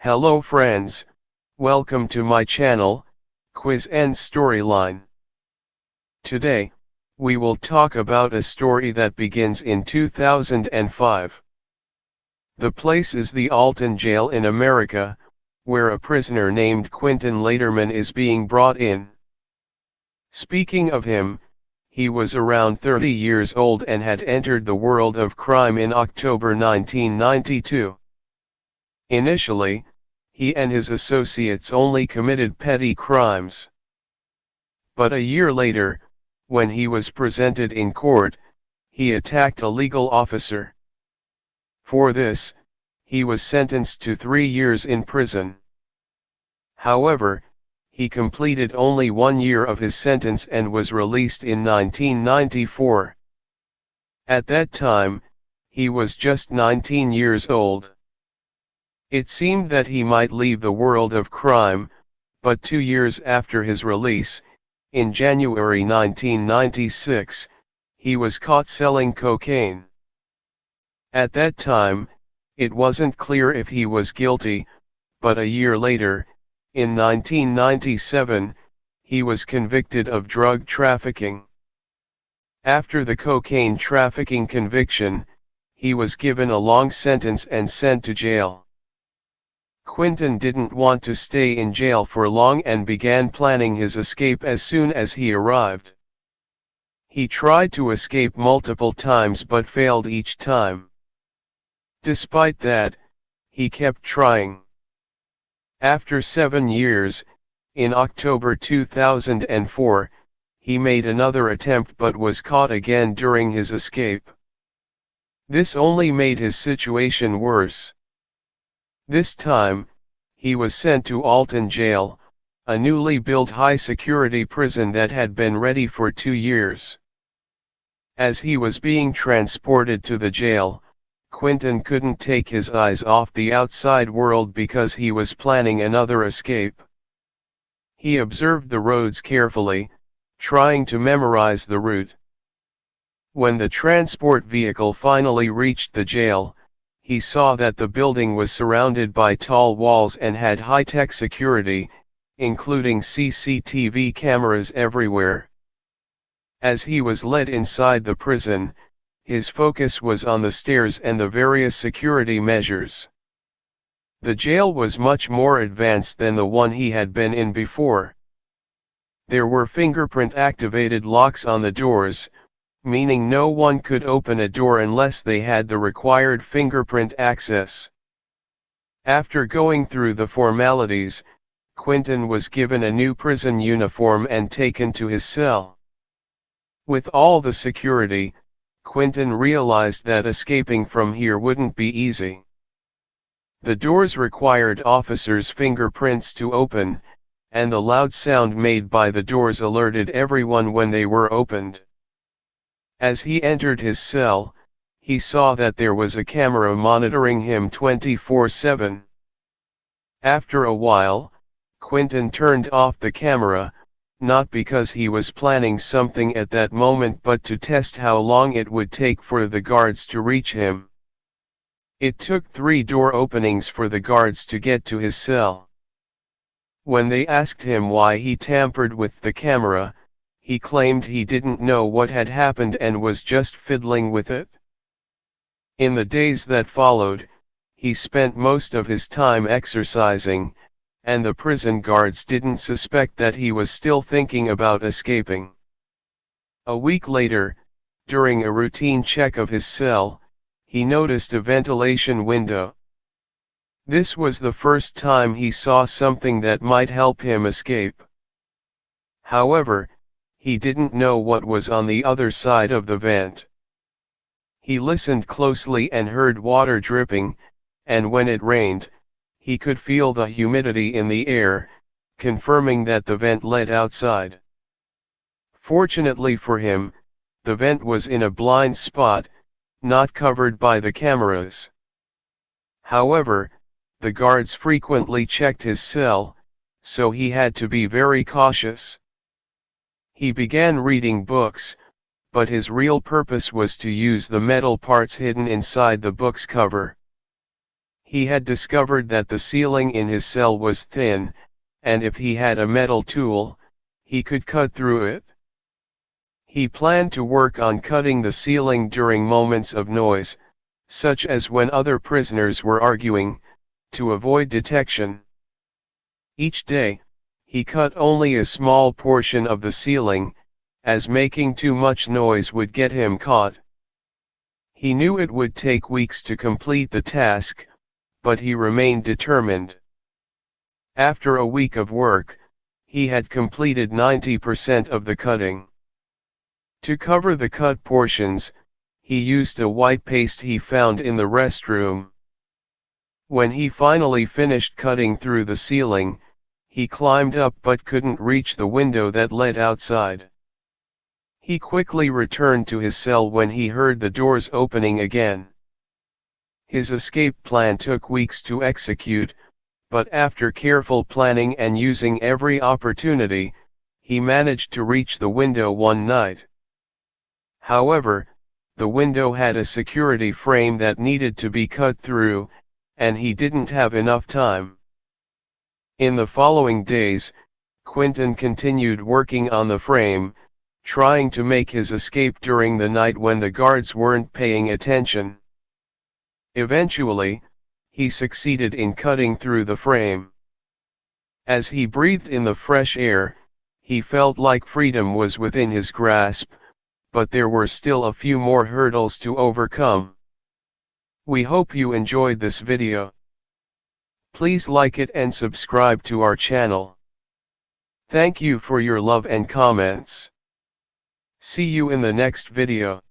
Hello friends, welcome to my channel, Quiz and Storyline. Today, we will talk about a story that begins in 2005. The place is the Alton jail in America, where a prisoner named Quentin Laderman is being brought in. Speaking of him, he was around 30 years old and had entered the world of crime in October 1992. Initially, he and his associates only committed petty crimes. But a year later, when he was presented in court, he attacked a legal officer. For this, he was sentenced to 3 years in prison. However, he completed only 1 year of his sentence and was released in 1994. At that time, he was just 19 years old. It seemed that he might leave the world of crime, but 2 years after his release, in January 1996, he was caught selling cocaine. At that time, it wasn't clear if he was guilty, but a year later, in 1997, he was convicted of drug trafficking. After the cocaine trafficking conviction, he was given a long sentence and sent to jail. Quentin didn't want to stay in jail for long and began planning his escape as soon as he arrived. He tried to escape multiple times but failed each time. Despite that, he kept trying. After 7 years, in October 2004, he made another attempt but was caught again during his escape. This only made his situation worse. This time, he was sent to Alton Jail, a newly built high-security prison that had been ready for 2 years. As he was being transported to the jail, Quentin couldn't take his eyes off the outside world because he was planning another escape. He observed the roads carefully, trying to memorize the route. When the transport vehicle finally reached the jail, he saw that the building was surrounded by tall walls and had high-tech security, including CCTV cameras everywhere. As he was led inside the prison, his focus was on the stairs and the various security measures. The jail was much more advanced than the one he had been in before. There were fingerprint-activated locks on the doors, meaning no one could open a door unless they had the required fingerprint access. After going through the formalities, Quentin was given a new prison uniform and taken to his cell. With all the security, Quentin realized that escaping from here wouldn't be easy. The doors required officers' fingerprints to open, and the loud sound made by the doors alerted everyone when they were opened. As he entered his cell, he saw that there was a camera monitoring him 24/7. After a while, Quentin turned off the camera, not because he was planning something at that moment but to test how long it would take for the guards to reach him. It took 3 door openings for the guards to get to his cell. When they asked him why he tampered with the camera, he claimed he didn't know what had happened and was just fiddling with it. In the days that followed, he spent most of his time exercising, and the prison guards didn't suspect that he was still thinking about escaping. A week later, during a routine check of his cell, he noticed a ventilation window. This was the first time he saw something that might help him escape. However, he didn't know what was on the other side of the vent. He listened closely and heard water dripping, and when it rained, he could feel the humidity in the air, confirming that the vent led outside. Fortunately for him, the vent was in a blind spot, not covered by the cameras. However, the guards frequently checked his cell, so he had to be very cautious. He began reading books, but his real purpose was to use the metal parts hidden inside the book's cover. He had discovered that the ceiling in his cell was thin, and if he had a metal tool, he could cut through it. He planned to work on cutting the ceiling during moments of noise, such as when other prisoners were arguing, to avoid detection. Each day, he cut only a small portion of the ceiling, as making too much noise would get him caught. He knew it would take weeks to complete the task, but he remained determined. After a week of work, he had completed 90% of the cutting. To cover the cut portions, he used a white paste he found in the restroom. When he finally finished cutting through the ceiling, he climbed up but couldn't reach the window that led outside. He quickly returned to his cell when he heard the doors opening again. His escape plan took weeks to execute, but after careful planning and using every opportunity, he managed to reach the window one night. However, the window had a security frame that needed to be cut through, and he didn't have enough time. In the following days, Quentin continued working on the frame, trying to make his escape during the night when the guards weren't paying attention. Eventually, he succeeded in cutting through the frame. As he breathed in the fresh air, he felt like freedom was within his grasp, but there were still a few more hurdles to overcome. We hope you enjoyed this video. Please like it and subscribe to our channel. Thank you for your love and comments. See you in the next video.